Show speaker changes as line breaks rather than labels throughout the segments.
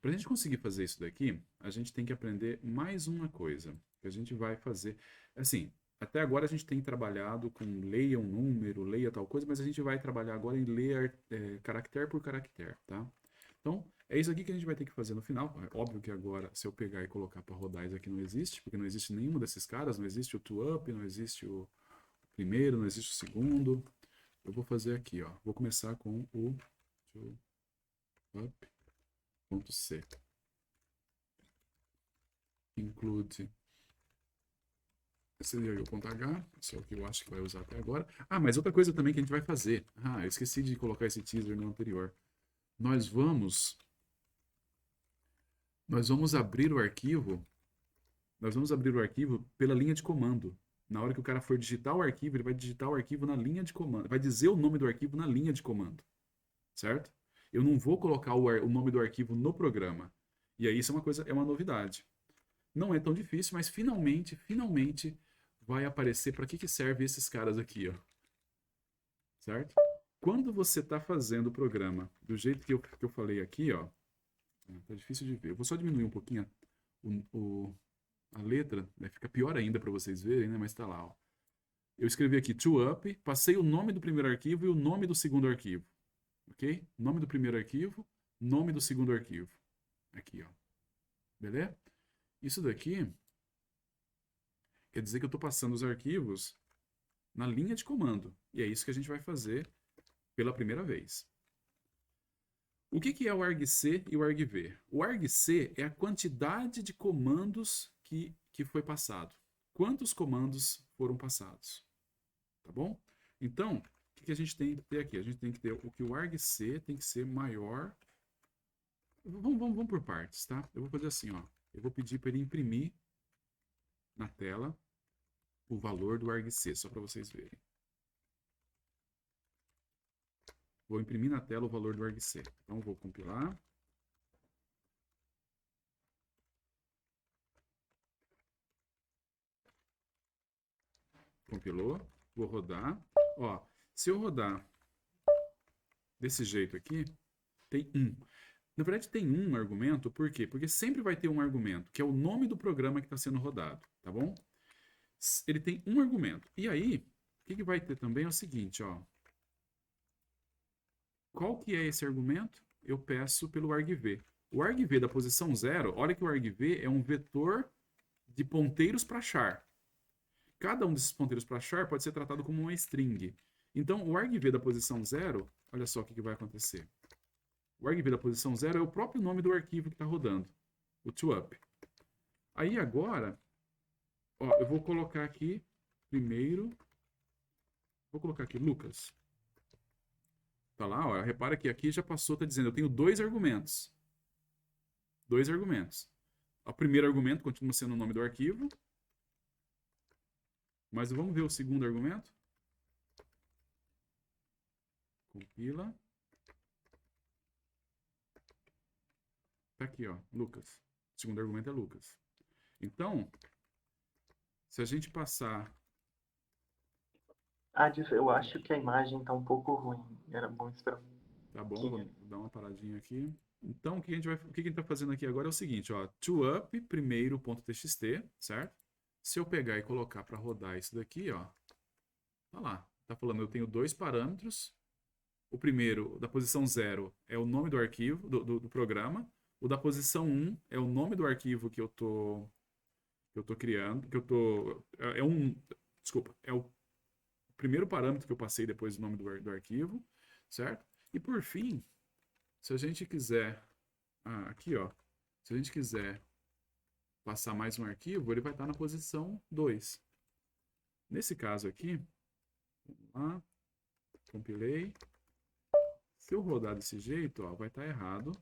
Para a gente conseguir fazer isso daqui, a gente tem que aprender mais uma coisa. Que a gente vai fazer. Assim, até agora a gente tem trabalhado com leia um número, leia tal coisa, mas a gente vai trabalhar agora em ler caractere por caractere, tá? Então, é isso aqui que a gente vai ter que fazer no final. É óbvio que agora, se eu pegar e colocar para rodar, isso aqui não existe, porque não existe nenhum desses caras, não existe o to-up, não existe o primeiro, não existe o segundo. Eu vou fazer aqui, ó. Vou começar com o to-up.c. Include esse aí, o ponto H, isso é o que eu acho que vai usar até agora. Ah, mas outra coisa também que a gente vai fazer. Ah, eu esqueci de colocar esse teaser no anterior. Nós vamos, nós vamos abrir o arquivo, nós vamos abrir o arquivo pela linha de comando. Na hora que o cara for digitar o arquivo, ele vai digitar o arquivo na linha de comando, vai dizer o nome do arquivo na linha de comando, certo? Eu não vou colocar o nome do arquivo no programa. E aí isso é uma coisa, é uma novidade. Não é tão difícil, mas finalmente vai aparecer para que serve esses caras aqui, ó. Certo? Quando você está fazendo o programa do jeito que eu falei aqui, ó, tá difícil de ver. Eu vou só diminuir um pouquinho o, o, a letra, né? Fica pior ainda para vocês verem, né? Mas está lá, ó. Eu escrevi aqui to up, passei o nome do primeiro arquivo e o nome do segundo arquivo, ok? Nome do primeiro arquivo, nome do segundo arquivo, aqui, ó. Beleza? Isso daqui quer dizer que eu estou passando os arquivos na linha de comando. E é isso que a gente vai fazer pela primeira vez. O que é o argc e o argv? O argc é a quantidade de comandos que foi passado. Quantos comandos foram passados? Tá bom? Então, o que a gente tem que ter aqui? A gente tem que ter o que o argc tem que ser maior. Vamos por partes, tá? Eu vou fazer assim, ó. Eu vou pedir para ele imprimir na tela o valor do argc, só para vocês verem. Vou imprimir na tela o valor do argc. Então, vou compilar. Compilou. Vou rodar. Ó, se eu rodar desse jeito aqui, tem um. Na verdade, tem um argumento, por quê? Porque sempre vai ter um argumento, que é o nome do programa que está sendo rodado, tá bom? Ele tem um argumento. E aí, o que vai ter também é o seguinte, ó. Qual que é esse argumento? Eu peço pelo argv. O argv da posição 0, olha que o argv é um vetor de ponteiros para char. Cada um desses ponteiros para char pode ser tratado como uma string. Então, o argv da posição 0, olha só o que vai acontecer. O argv da posição 0 é o próprio nome do arquivo que está rodando, o to-up. Aí agora, ó, eu vou colocar aqui, primeiro, vou colocar aqui Lucas. Tá lá, ó, repara que aqui já passou, tá dizendo, eu tenho dois argumentos. Dois argumentos. O primeiro argumento continua sendo o nome do arquivo, mas vamos ver o segundo argumento. Compila. Tá aqui, ó, Lucas. O segundo argumento é Lucas. Então, se a gente passar.
Eu acho que a imagem tá um pouco ruim. Era bom esperar um
Tá bom, vou
pouquinho.
dar uma paradinha aqui. Então, o que a gente tá fazendo aqui agora é o seguinte, ó. ToUp, primeiro ponto .txt, certo? Se eu pegar e colocar para rodar isso daqui, ó. Tá lá. Tá falando, eu tenho dois parâmetros. O primeiro, da posição 0, é o nome do arquivo, do programa. O da posição 1 é o nome do arquivo que eu tô criando, que eu tô. É um. Desculpa, é o primeiro parâmetro que eu passei depois do nome do arquivo, certo? E por fim, se a gente quiser. Aqui, ó. Se a gente quiser passar mais um arquivo, ele vai estar na posição 2. Nesse caso aqui, vamos lá, compilei. Se eu rodar desse jeito, ó, vai estar errado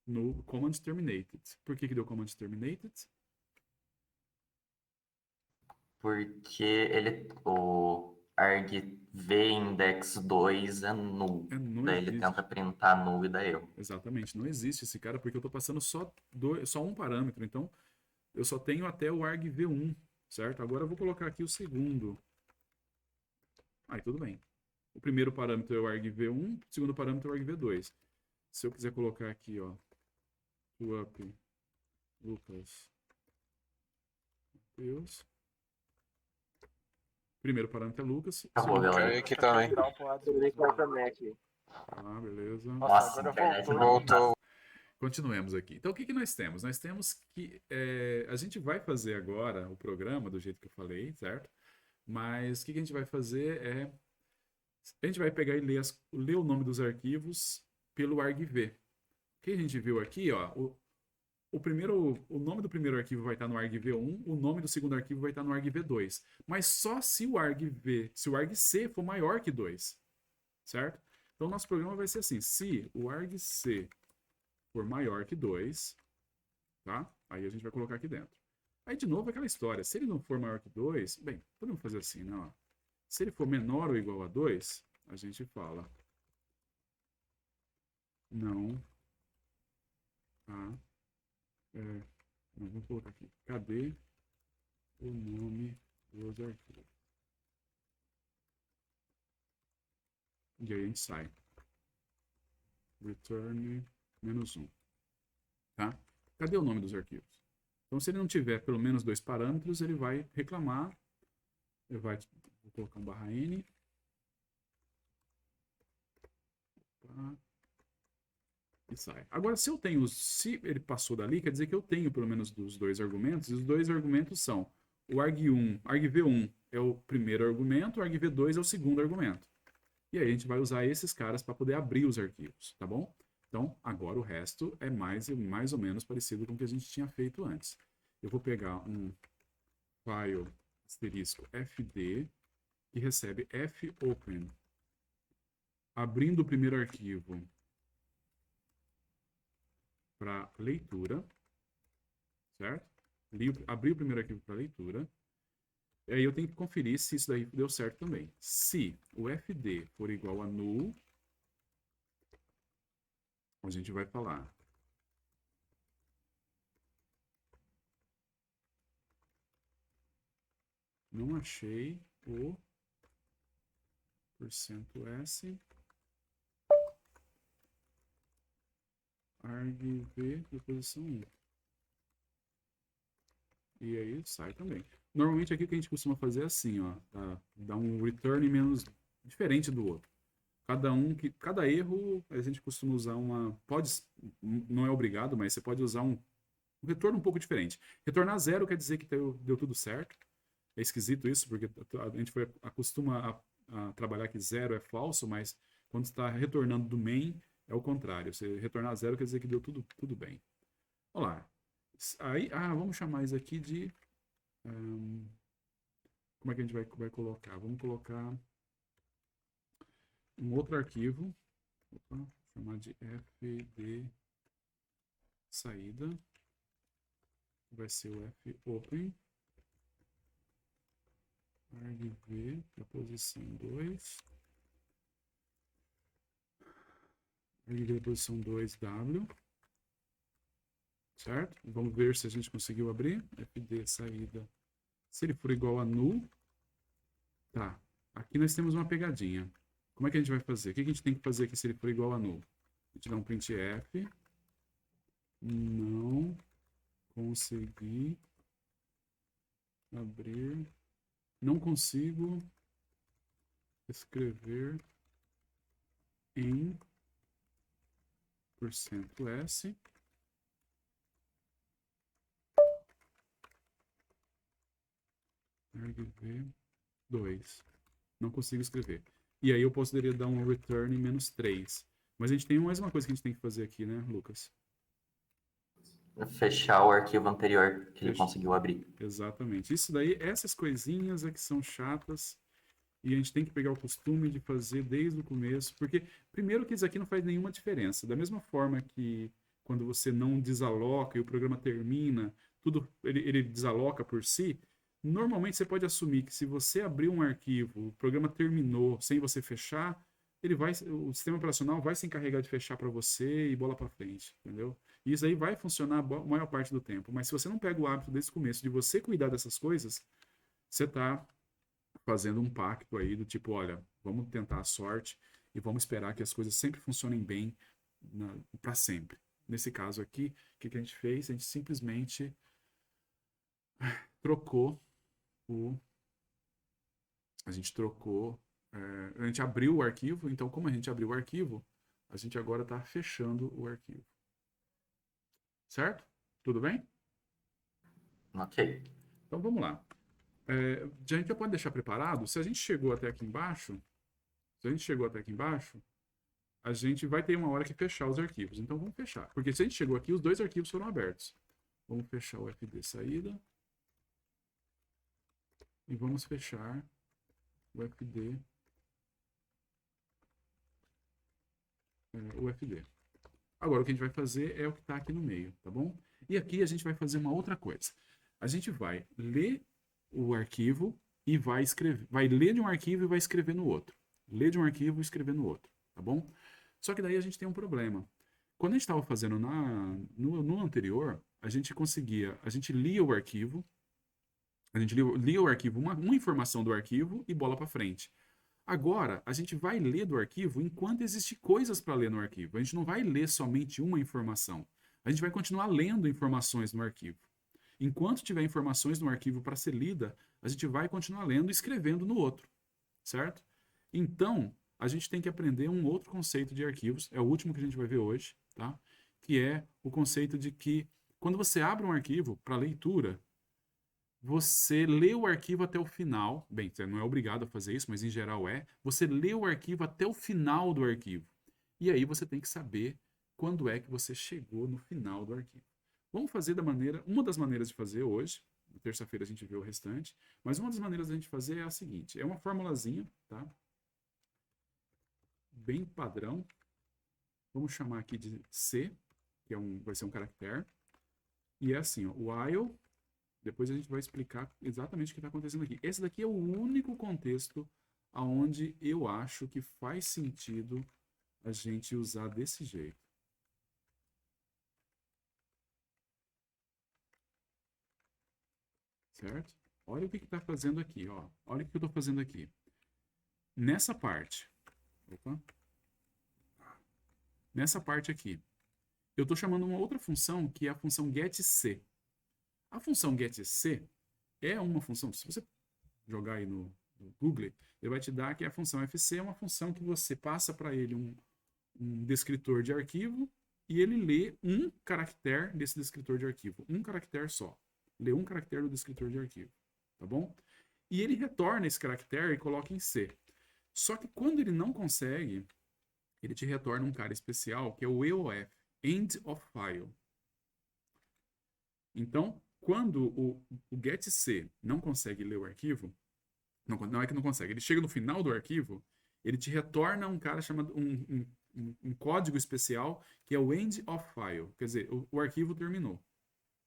no command terminated. Por que deu command terminated?
Porque o argv index 2 é null.
Não
Daí ele tenta
existe.
printar null e dá erro.
Exatamente, não existe esse cara porque eu estou passando só um parâmetro. Então, eu só tenho até o argv1, certo? Agora eu vou colocar aqui o segundo. Aí tudo bem. O primeiro parâmetro é o argv1, o segundo parâmetro é o argv2. Se eu quiser colocar aqui, ó, swap Lucas Mateus. Primeiro parâmetro é Lucas.
Acabou,
Segundo...
galera.
Caiu aqui também.
Ah, beleza.
Nossa,
Agora
internet
voltou.
Continuemos aqui. Então, o que nós temos? Nós temos que... a gente vai fazer agora o programa do jeito que eu falei, certo? Mas o que a gente vai fazer é... A gente vai pegar e ler o nome dos arquivos pelo argv. O que a gente viu aqui, ó, o nome do primeiro arquivo vai estar no argv1, o nome do segundo arquivo vai estar no argv2. Mas só se o argc for maior que 2, certo? Então, o nosso programa vai ser assim, se o argc for maior que 2, tá? Aí a gente vai colocar aqui dentro. Aí, de novo, aquela história, se ele não for maior que 2, bem, podemos fazer assim, né, ó. Se ele for menor ou igual a 2, a gente fala não não, vamos colocar aqui. Cadê o nome dos arquivos? E aí a gente sai. Return -1. Tá? Cadê o nome dos arquivos? Então, se ele não tiver pelo menos 2 parâmetros, ele vai reclamar. Ele vai... Vou colocar um /n. E sai. Agora, se ele passou dali, quer dizer que eu tenho pelo menos dos 2 argumentos, e os 2 argumentos são o argv1 é o primeiro argumento, o argv2 é o segundo argumento. E aí a gente vai usar esses caras para poder abrir os arquivos, tá bom? Então, agora o resto é mais ou menos parecido com o que a gente tinha feito antes. Eu vou pegar um file asterisco fd que recebe fopen, abrindo o primeiro arquivo para leitura, certo? Abri o primeiro arquivo para leitura. E aí eu tenho que conferir se isso daí deu certo também. Se o fd for igual a null, a gente vai falar não achei o %s argv da posição 1. E aí sai também. Normalmente aqui o que a gente costuma fazer é assim, ó, tá? Dá um return menos diferente do outro. Cada erro a gente costuma usar não é obrigado, mas você pode usar um retorno um pouco diferente. Retornar 0 quer dizer que deu tudo certo. É esquisito isso, porque a gente acostuma a trabalhar que 0 é falso, mas quando está retornando do main, é o contrário. Você retornar 0 quer dizer que deu tudo bem. Olha lá. Aí, vamos chamar isso aqui de... como é que a gente vai colocar? Vamos colocar um outro arquivo. Vou chamar de fd saída. Vai ser o fopen. argv da posição 2. argv da posição 2w. Certo? Vamos ver se a gente conseguiu abrir. fd saída. Se ele for igual a null, tá. Aqui nós temos uma pegadinha. Como é que a gente vai fazer? O que a gente tem que fazer aqui se ele for igual a null? A gente dá um printf. Não consegui abrir. Não consigo escrever em %s argv2. Não consigo escrever. E aí eu poderia dar um return -3. Mas a gente tem mais uma coisa que a gente tem que fazer aqui, né, Lucas?
Fechar o arquivo anterior que ele conseguiu abrir.
Exatamente. Isso daí, essas coisinhas é que são chatas e a gente tem que pegar o costume de fazer desde o começo, porque primeiro que isso aqui não faz nenhuma diferença. Da mesma forma que quando você não desaloca e o programa termina, ele desaloca por si, normalmente você pode assumir que se você abrir um arquivo, o programa terminou sem você fechar, o sistema operacional vai se encarregar de fechar para você e bola para frente, entendeu? E isso aí vai funcionar a maior parte do tempo. Mas se você não pega o hábito desde o começo de você cuidar dessas coisas, você está fazendo um pacto aí do tipo, olha, vamos tentar a sorte e vamos esperar que as coisas sempre funcionem bem para sempre. nesse caso aqui, o que a gente fez? A gente simplesmente trocou o... A gente trocou... a gente abriu o arquivo, então como a gente abriu o arquivo, a gente agora está fechando o arquivo. Certo? Tudo bem?
Ok.
Então vamos lá. A gente já pode deixar preparado. Se a gente chegou até aqui embaixo, a gente vai ter uma hora que fechar os arquivos. Então vamos fechar. Porque se a gente chegou aqui, os dois arquivos foram abertos. Vamos fechar o fd saída. E vamos fechar o fd. Agora o que a gente vai fazer é o que está aqui no meio, tá bom? E aqui a gente vai fazer uma outra coisa. A gente vai ler o arquivo e vai escrever. Vai ler de um arquivo e vai escrever no outro. Ler de um arquivo e escrever no outro, tá bom? Só que daí a gente tem um problema. Quando a gente estava fazendo no anterior, a gente lia o arquivo, lia o arquivo, uma informação do arquivo e bola para frente. Agora, a gente vai ler do arquivo enquanto existem coisas para ler no arquivo. A gente não vai ler somente uma informação. A gente vai continuar lendo informações no arquivo. Enquanto tiver informações no arquivo para ser lida, a gente vai continuar lendo e escrevendo no outro, certo? Então, a gente tem que aprender um outro conceito de arquivos, é o último que a gente vai ver hoje, tá? Que é o conceito de que quando você abre um arquivo para leitura, você lê o arquivo até o final. Bem, você não é obrigado a fazer isso, mas em geral é. Você lê o arquivo até o final do arquivo. E aí você tem que saber quando é que você chegou no final do arquivo. Vamos fazer uma das maneiras de fazer hoje. Na terça-feira a gente vê o restante. Mas uma das maneiras da gente fazer é a seguinte: é uma formulazinha, tá? Bem padrão. Vamos chamar aqui de C, que vai ser um caractere. E é assim, ó, while. Depois a gente vai explicar exatamente o que está acontecendo aqui. Esse daqui é o único contexto onde eu acho que faz sentido a gente usar desse jeito. Certo? Olha o que está fazendo aqui. Ó. Olha o que eu estou fazendo aqui. Nessa parte. Opa. Nessa parte aqui. Eu estou chamando uma outra função que é a função getC. A função getC é uma função, se você jogar aí no Google, ele vai te dar que a função fc é uma função que você passa para ele um descritor de arquivo e ele lê um caractere desse descritor de arquivo. Um caractere só. Lê um caractere do descritor de arquivo. Tá bom? E ele retorna esse caractere e coloca em C. Só que quando ele não consegue, ele te retorna um cara especial que é o EOF, End of File. Então, quando o getC não consegue ler o arquivo, não é que não consegue, ele chega no final do arquivo, ele te retorna um cara chamado um código especial que é o end of file, quer dizer, o arquivo terminou,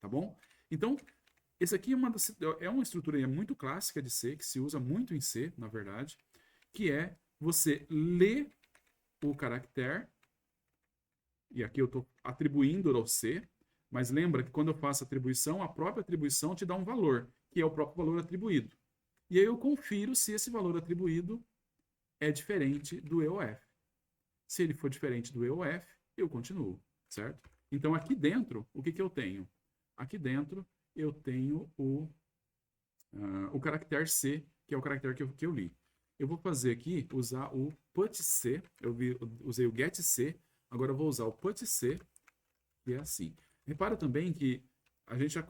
tá bom? Então, esse aqui é uma estrutura muito clássica de C, que se usa muito em C, na verdade, que é você ler o caractere, e aqui eu estou atribuindo ao C, mas lembra que quando eu faço atribuição, a própria atribuição te dá um valor, que é o próprio valor atribuído. E aí eu confiro se esse valor atribuído é diferente do EOF. Se ele for diferente do EOF, eu continuo, certo? Então aqui dentro, o que eu tenho? Aqui dentro eu tenho o caractere C, que é o caractere que eu li. Eu vou fazer aqui, usar o putC, usei o getC, agora eu vou usar o putC, que é assim. Repara também que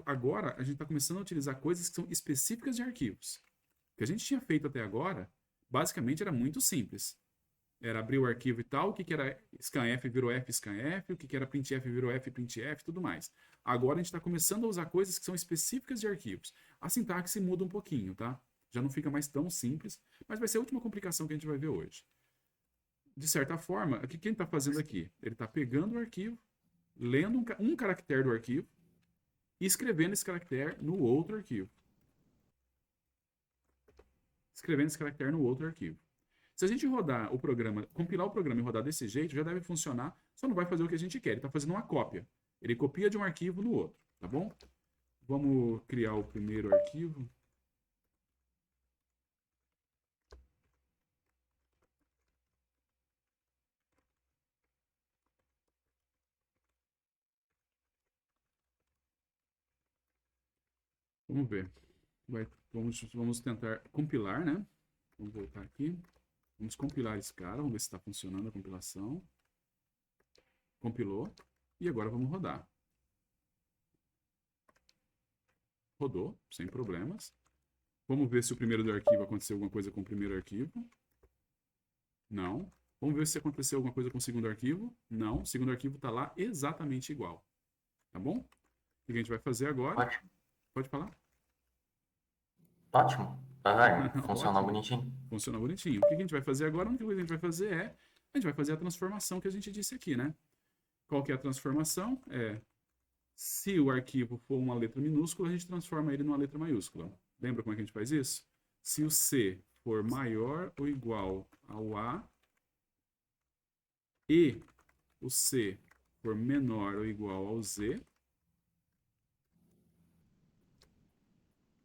agora a gente está começando a utilizar coisas que são específicas de arquivos. O que a gente tinha feito até agora, basicamente era muito simples. Era abrir o arquivo e tal, o que era scanf virou f scanf, o que era printf virou f printf e tudo mais. Agora a gente está começando a usar coisas que são específicas de arquivos. A sintaxe muda um pouquinho, tá? Já não fica mais tão simples, mas vai ser a última complicação que a gente vai ver hoje. De certa forma, o que ele está fazendo aqui? Ele está pegando o arquivo, lendo um caractere do arquivo e escrevendo esse caractere no outro arquivo. Escrevendo esse caractere no outro arquivo. Se a gente rodar o programa, compilar o programa e rodar desse jeito, já deve funcionar, só não vai fazer o que a gente quer. Ele está fazendo uma cópia. Ele copia de um arquivo no outro, tá bom? Vamos criar o primeiro arquivo. Vamos ver. Vamos tentar compilar, né? Vamos voltar aqui. Vamos compilar esse cara. Vamos ver se está funcionando a compilação. Compilou. E agora vamos rodar. Rodou, sem problemas. Vamos ver se o primeiro do arquivo aconteceu alguma coisa com o primeiro arquivo. Não. Vamos ver se aconteceu alguma coisa com o segundo arquivo. Não. O segundo arquivo está lá exatamente igual. Tá bom? O que a gente vai fazer agora?
Ótimo.
Pode falar?
Ótimo. Funciona
Ótimo.
bonitinho.
Funciona bonitinho. O que a gente vai fazer agora? A única coisa que a gente vai fazer é... A gente vai fazer a transformação que a gente disse aqui, né? Qual que é a transformação? Se o arquivo for uma letra minúscula, a gente transforma ele numa letra maiúscula. Lembra como é que a gente faz isso? Se o C for maior ou igual ao A e o C for menor ou igual ao Z,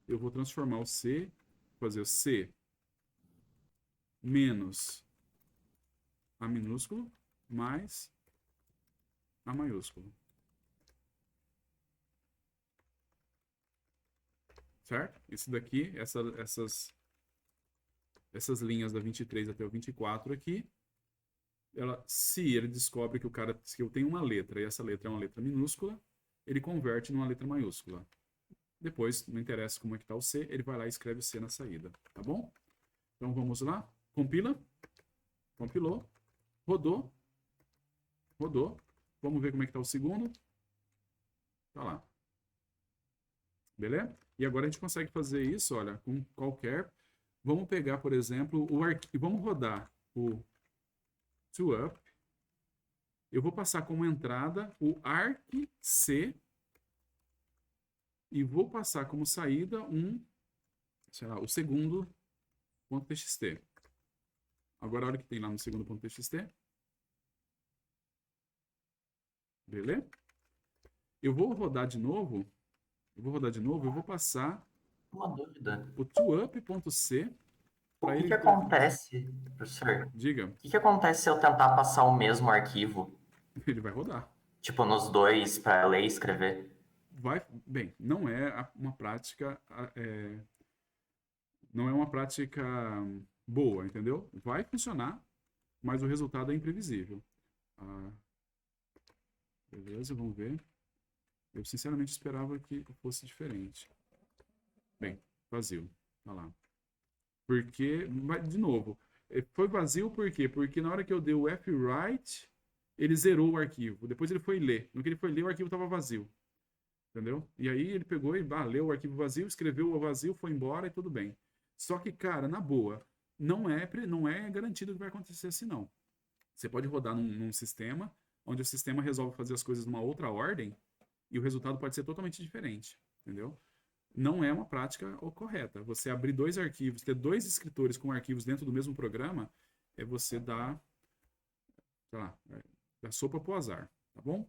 eu vou transformar o C, fazer o C menos A minúsculo mais A maiúsculo. Certo? Isso daqui, essas linhas da 23 até o 24 aqui, se ele descobre que que eu tenho uma letra e essa letra é uma letra minúscula, ele converte numa letra maiúscula. Depois, não interessa como é que está o C, ele vai lá e escreve o C na saída. Tá bom? Então vamos lá. Compila. Compilou. Rodou. Rodou. Vamos ver como é que está o segundo. Tá lá. Beleza? E agora a gente consegue fazer isso, olha, com qualquer... Vamos pegar, por exemplo, o arquivo. Vamos rodar o ToUp. Eu vou passar como entrada o arc-c e vou passar como saída sei lá, o segundo .txt. Agora olha o que tem lá no segundo .txt. Beleza? Eu vou rodar de novo. Eu vou passar
Uma dúvida.
o ToUp.c.
O que acontece, professor?
Diga.
O que acontece se eu tentar passar o mesmo arquivo?
Ele vai rodar.
Tipo, nos dois, para ler e escrever?
Bem, não é uma prática... não é uma prática boa, entendeu? Vai funcionar, mas o resultado é imprevisível. Beleza, vamos ver. Eu sinceramente esperava que fosse diferente. Bem, vazio. Olha lá. Porque, de novo, foi vazio por quê? Porque na hora que eu dei o F-write, ele zerou o arquivo. Depois ele foi ler. No que ele foi ler, o arquivo estava vazio. Entendeu? E aí ele pegou e leu o arquivo vazio, escreveu o vazio, foi embora e tudo bem. Só que, cara, na boa, não é garantido que vai acontecer assim, não. Você pode rodar num sistema, onde o sistema resolve fazer as coisas numa outra ordem, e o resultado pode ser totalmente diferente, entendeu? Não é uma prática correta. Você abrir dois arquivos, ter dois escritores com arquivos dentro do mesmo programa, é você dar, sei lá, dar sopa pro azar, tá bom?